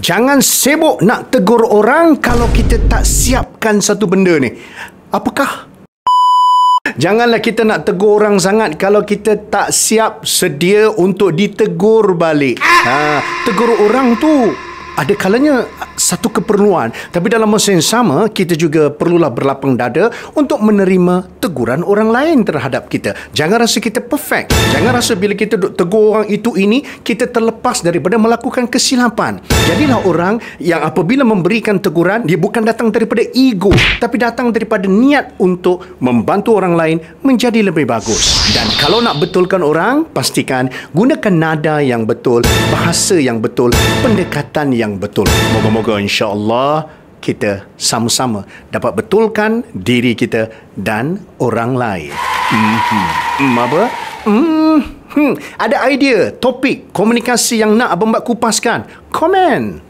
Jangan sibuk nak tegur orang kalau kita tak siapkan satu benda ni. Apakah? Janganlah kita nak tegur orang sangat kalau kita tak siap sedia untuk ditegur balik. Tegur orang tu ada kalanya satu keperluan, tapi dalam masa yang sama kita juga perlulah berlapang dada untuk menerima teguran orang lain terhadap kita. Jangan rasa kita perfect. Jangan rasa bila kita tegur orang itu ini kita terlepas daripada melakukan kesilapan. Jadilah orang yang apabila memberikan teguran, dia bukan datang daripada ego, tapi datang daripada niat untuk membantu orang lain menjadi lebih bagus. Dan kalau nak betulkan orang, pastikan gunakan nada yang betul, bahasa yang betul, pendekatan yang betul. Moga-moga insya-Allah kita sama-sama dapat betulkan diri kita dan orang lain. Apa? Ada idea, topik, komunikasi yang nak Abang Mat kupaskan? Komen.